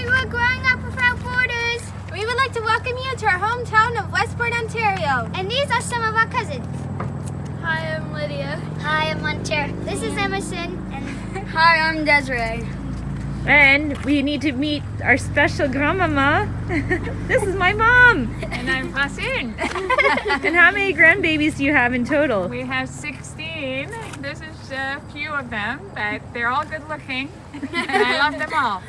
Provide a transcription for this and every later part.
we're growing up without borders. We would like to welcome you to our hometown of Westport, Ontario. And these are some of our cousins. Hi, I'm Lydia. Hi, I'm Hunter. This is Emerson. And hi, I'm Desiree. And we need to meet our special grandmama. This is my mom. And I'm Hasin. And how many grandbabies do you have in total? We have 16. This is a few of them, but they're all good looking. And I love them all.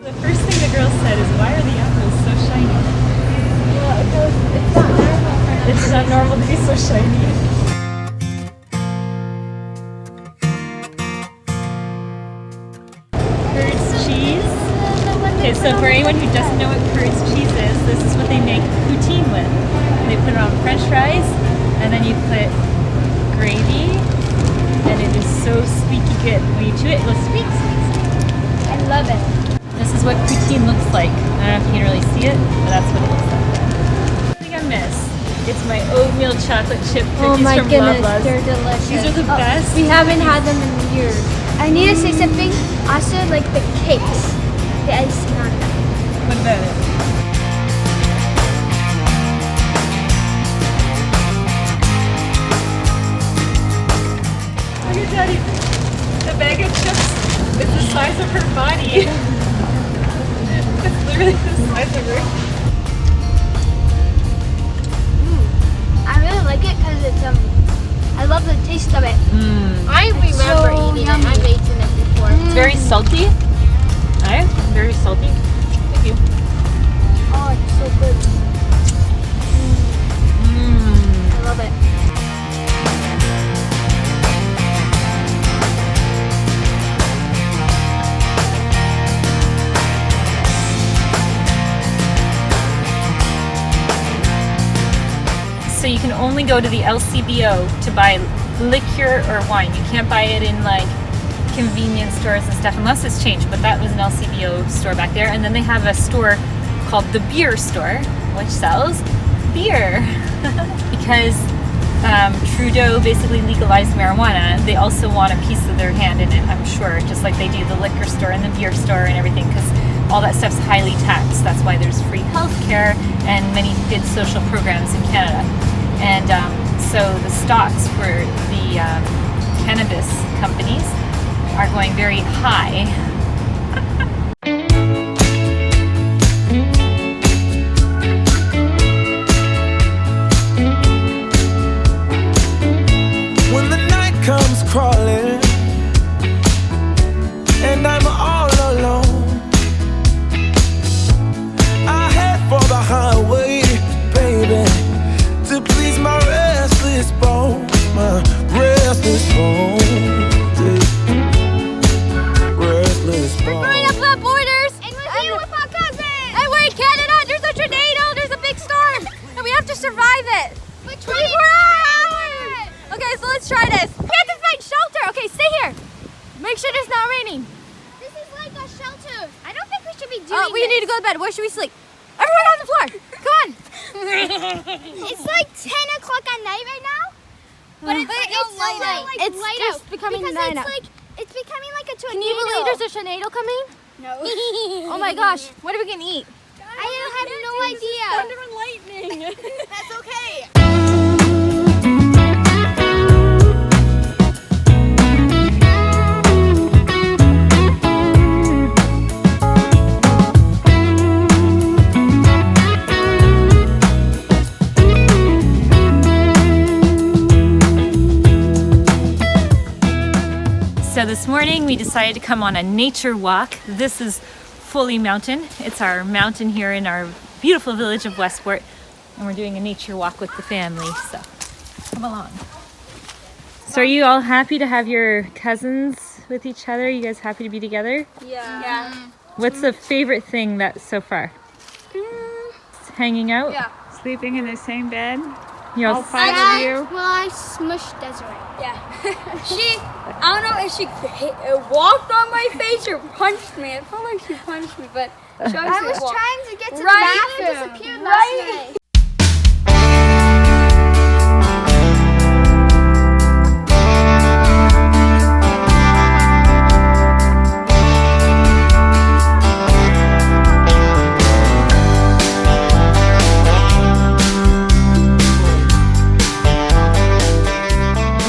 The first thing the girl said is, why are the apples so shiny? Well, it's not normal. It's not normal to be so shiny. Curds cheese. Okay, so for anyone who doesn't know what curds cheese is, this is what they make poutine with. They put it on French fries, and then you put gravy, and it is so squeaky good. When you chew it, it goes squeak, squeak, squeak. I love it. This is what poutine looks like. I don't know if you can really see it, but that's what it looks like. I think I miss. It's my oatmeal chocolate chip cookies Oh my from goodness, Love they're delicious. These are the best. We haven't had them in years. I need to say something. Also, like the cakes. The icing on them. What about it? Look at Daddy. The bag of chips is the size of her body. It's literally the size of her. I really like it because it's I love the taste of it. I remember so eating yummy. it. I've eaten it before. It's very salty. Right? Very salty. Thank you. Oh, it's so good. I love it. So you can only go to the LCBO to buy liquor or wine. You can't buy it in like convenience stores and stuff unless it's changed, but that was an LCBO store back there. And then they have a store called the Beer Store, which sells beer. Because Trudeau basically legalized marijuana, they also want a piece of their hand in it, I'm sure, just like they do the liquor store and the beer store and everything, because all that stuff's highly taxed. That's why there's free healthcare and many good social programs in Canada. And so the stocks for the cannabis companies are going very high. When the night comes crawling and I'm all alone, I head for the highway, baby, to please my restless bones, my restless bones, restless bones. Growing up without borders. And we're here with our cousins. And we're in Canada. There's a tornado. There's a big storm. And we have to survive it. For 24 hours. Okay, so let's try this. We have to find shelter. Okay, stay here. Make sure it's not raining. This is like a shelter. I don't think we should be doing We need to go to bed. Where should we sleep? Everyone on the floor. Come on. It's like 10 o'clock at night right now. But it's still like It's light just out. becoming because night it's out. like it's becoming like a tornado. Can you believe there's a tornado coming? No. Oh my gosh. What are we going to eat? I have no idea. Thunder and lightning. That's okay. So this morning we decided to come on a nature walk. This is fully mountain. It's our mountain here in our beautiful village of Westport, and we're doing a nature walk with the family, so come along. So are you all happy to have your cousins with each other? You guys happy to be together? Yeah. What's the favorite thing that so far? Hanging out? Yeah. Sleeping in the same bed. You know, All 5 of you. Well, I smushed Desiree. Yeah. I don't know if she walked on my face or punched me. It felt like she punched me, but she I was walked. trying to get to Right. the bathroom. Disappeared last night.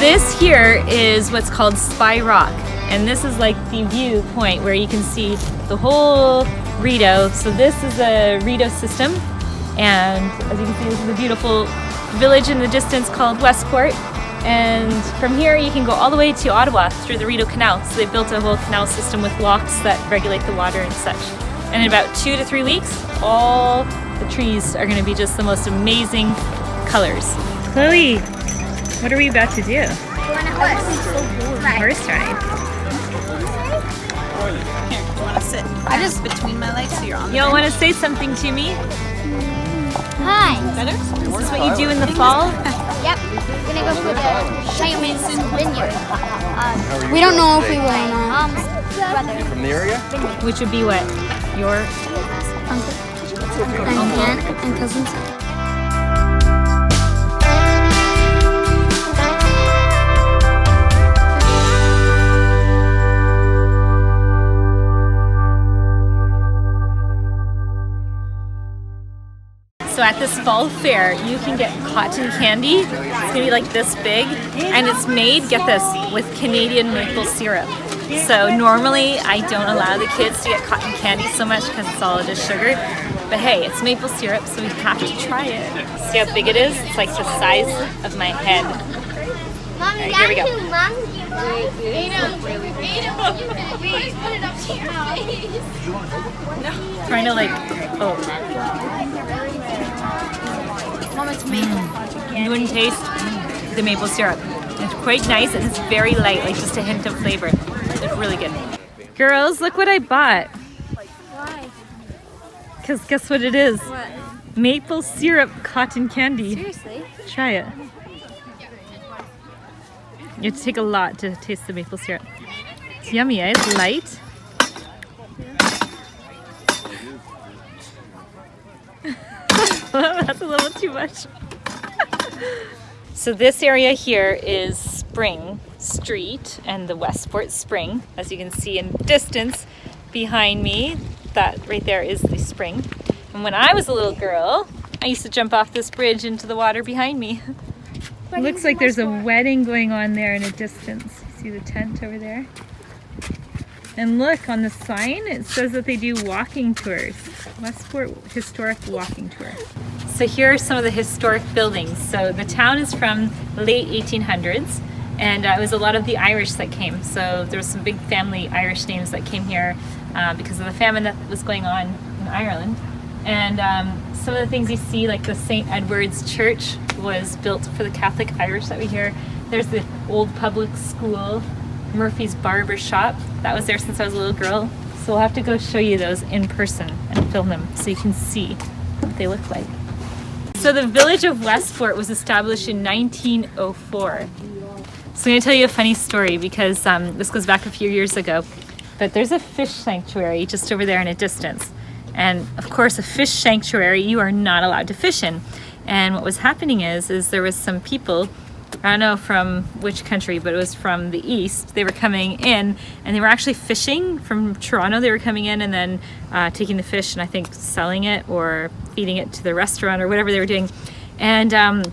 This here is what's called Spy Rock, and this is like the view point where you can see the whole Rideau. So this is the Rideau system, and as you can see, this is a beautiful village in the distance called Westport. And from here you can go all the way to Ottawa through the Rideau Canal. So they built a whole canal system with locks that regulate the water and such. And in about 2 to 3 weeks, all the trees are going to be just the most amazing colors. Chloe, what are we about to do? Go on a horse. Horse ride. Here, do you want to sit between my legs so you're on the Y'all bench? want to say something to me? Hi. Better? This is what you do in the fall? Yep. We're gonna go for the Kingston vineyard. We don't know if we will or not. Brother. From the area? Which would be what? Your And aunt and cousins. So at this fall fair, you can get cotton candy. It's gonna be like this big, and it's made, get this, with Canadian maple syrup. So normally I don't allow the kids to get cotton candy so much because it's all just sugar. But hey, it's maple syrup, so we have to try it. See how big it is? It's like the size of my head. Mommy, Alright, here we go. Mom, please put it up to your face. Trying to like, oh. Mom, it's maple. You wouldn't taste the maple syrup. It's quite nice and it's very light, like just a hint of flavor. It's really good. Girls, look what I bought. Why? Because guess what it is? What? Maple syrup cotton candy. Seriously? Try it. You have to take a lot to taste the maple syrup. It's yummy, eh? It's light. That's a little too much. So this area here is Spring Street and the Westport Spring. As you can see in distance behind me, that right there is the spring. And when I was a little girl, I used to jump off this bridge into the water behind me. It looks like there's a wedding going on there in a distance. See the tent over there? And look, on the sign, it says that they do walking tours. Westport Historic Walking Tour. So here are some of the historic buildings. So the town is from the late 1800s, and it was a lot of the Irish that came. So there was some big family Irish names that came here because of the famine that was going on in Ireland. And some of the things you see, like the St. Edward's Church was built for the Catholic Irish that we hear. There's the old public school, Murphy's Barber Shop. That was there since I was a little girl. So we'll have to go show you those in person and film them so you can see what they look like. So the village of Westport was established in 1904. So I'm going to tell you a funny story because this goes back a few years ago. But there's a fish sanctuary just over there in a distance. And of course, a fish sanctuary you are not allowed to fish in. And what was happening is there was some people, I don't know from which country, but it was from the east. They were coming in and they were actually fishing from Toronto. They were coming in and then taking the fish and I think selling it or feeding it to the restaurant or whatever they were doing. And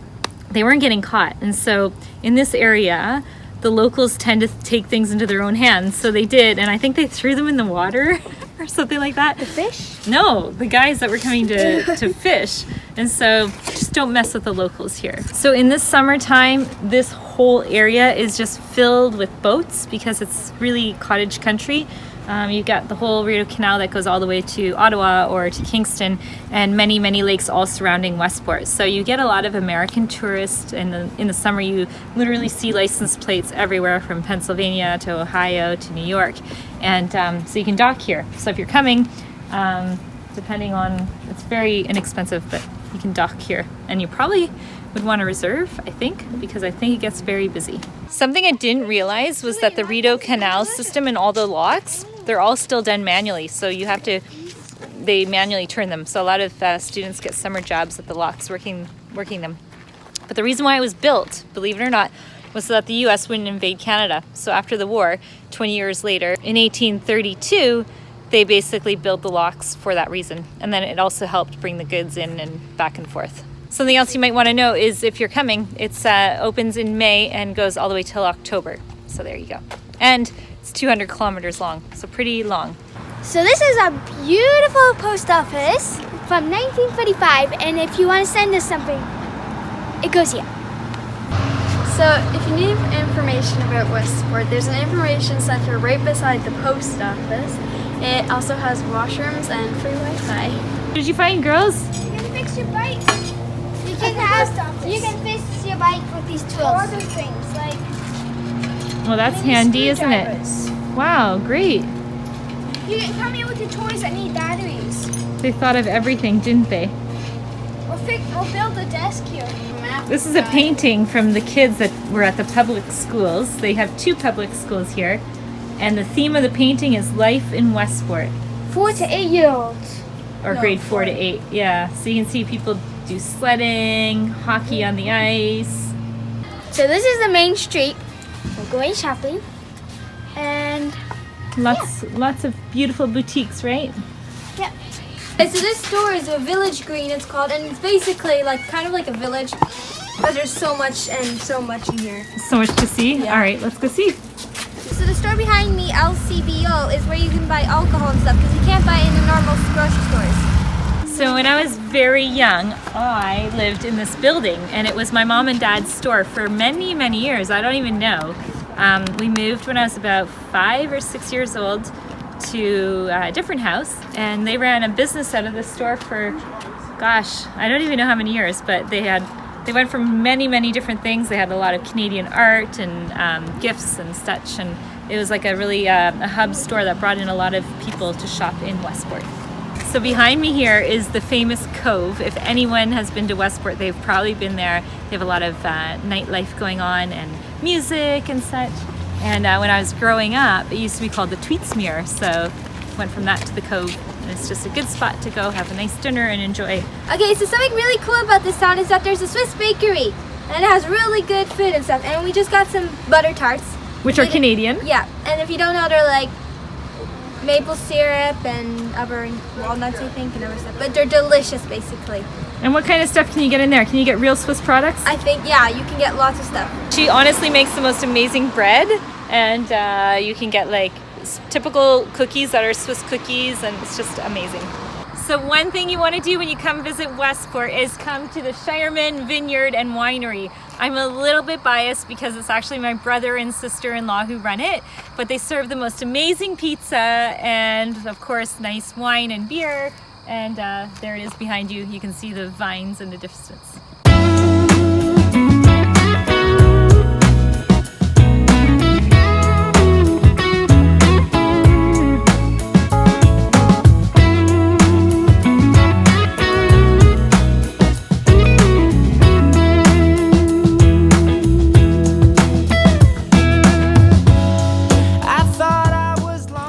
they weren't getting caught. And so in this area, the locals tend to take things into their own hands. So they did, and I think they threw them in the water or something like that. The fish? No, the guys that were coming to fish. And so just don't mess with the locals here. So in this summertime, this whole area is just filled with boats because it's really cottage country. You've got the whole Rideau Canal that goes all the way to Ottawa or to Kingston, and many, many lakes all surrounding Westport. So you get a lot of American tourists, and in the summer you literally see license plates everywhere from Pennsylvania to Ohio to New York. And so you can dock here. So if you're coming, depending on, it's very inexpensive, but you can dock here. And you probably would want to reserve, I think, because I think it gets very busy. Something I didn't realize was that the Rideau Canal system and all the locks, they're all still done manually. So you have to, they manually turn them. So a lot of students get summer jobs at the locks working them. But the reason why it was built, believe it or not, was so that the US wouldn't invade Canada. So after the war, 20 years later, in 1832, they basically built the locks for that reason. And then it also helped bring the goods in and back and forth. Something else you might want to know is if you're coming, it's opens in May and goes all the way till October. So there you go. And it's 200 kilometers long, so pretty long. So this is a beautiful post office from 1945, and if you want to send us something, it goes here. So if you need information about Westport, there's an information center right beside the post office. It also has washrooms and free Wi-Fi. What did you find, girls? You can fix your bike. You can fix your bike with these tools. Other things like. Well, that's handy, isn't it? Wow, great. You can come here with the toys that need batteries. They thought of everything, didn't they? We'll build a desk here. This is a painting from the kids that were at the public schools. They have 2 public schools here. And the theme of the painting is life in Westport. 4 to 8 year olds. Or grade 4 to 8, yeah. So you can see people do sledding, hockey on the ice. So this is the main street. We're going shopping. And lots of beautiful boutiques, right? yeah. So this store is a village green, it's called, and it's basically like kind of like a village, but there's so much in here. So much to see. Yeah. All right, let's go see. So the store behind me, LCBO, is where you can buy alcohol and stuff because you can't buy it in the normal grocery stores. So when I was very young, I lived in this building, and it was my mom and dad's store for many, many years. I don't even know. We moved when I was about 5 or 6 years old to a different house, and they ran a business out of the store for, gosh, I don't even know how many years, but they went from many, many different things. They had a lot of Canadian art and gifts and such, and it was like a really a hub store that brought in a lot of people to shop in Westport. So behind me here is the famous Cove. If anyone has been to Westport, they've probably been there. They have a lot of nightlife going on and music and such. And when I was growing up, it used to be called the Tweetsmuir, so went from that to the Cove. And it's just a good spot to go have a nice dinner and enjoy. Okay, so something really cool about this town is that there's a Swiss bakery, and it has really good food and stuff. And we just got some butter tarts, Which are Canadian. Yeah, and if you don't know, they're like maple syrup and other walnuts, I think, and other stuff. But they're delicious, basically. And what kind of stuff can you get in there? Can you get real Swiss products? I think, yeah, you can get lots of stuff. She honestly makes the most amazing bread, and you can get like typical cookies that are Swiss cookies, and it's just amazing. So one thing you want to do when you come visit Westport is come to the Shireman Vineyard and Winery. I'm a little bit biased because it's actually my brother and sister-in-law who run it, but they serve the most amazing pizza and of course nice wine and beer. And there it is behind you. You can see the vines in the distance.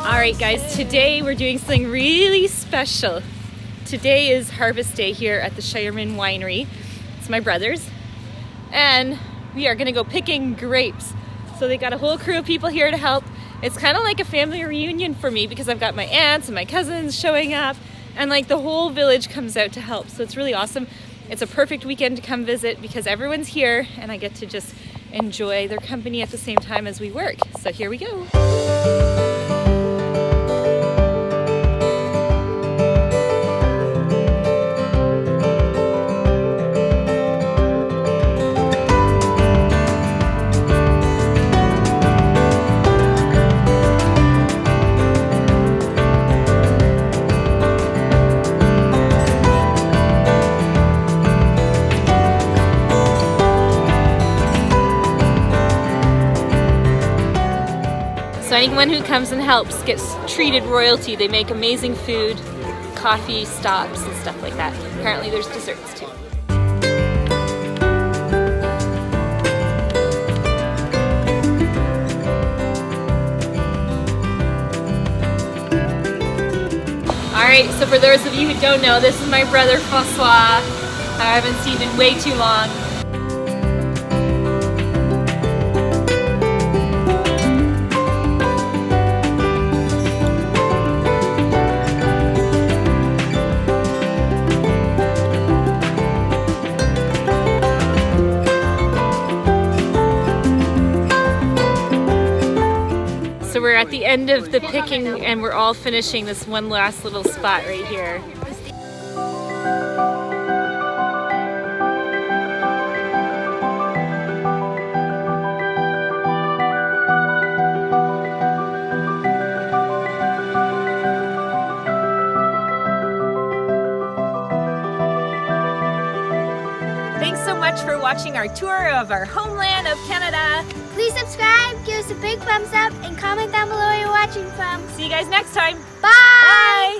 Alright guys, today we're doing something really special. Today is harvest day here at the Shireman Winery. It's my brother's. And we are gonna go picking grapes. So they got a whole crew of people here to help. It's kind of like a family reunion for me because I've got my aunts and my cousins showing up, and like the whole village comes out to help. So it's really awesome. It's a perfect weekend to come visit because everyone's here and I get to just enjoy their company at the same time as we work. So here we go. So anyone who comes and helps gets treated royalty. They make amazing food, coffee stops and stuff like that. Apparently there's desserts too. Alright, so for those of you who don't know, this is my brother Francois. I haven't seen him in way too long. So we're at the end of the picking and we're all finishing this one last little spot right here. Thanks so much for watching our tour of our homeland of Canada. Please subscribe, give us a big thumbs up, and comment down below where you're watching from. See you guys next time. Bye! Bye!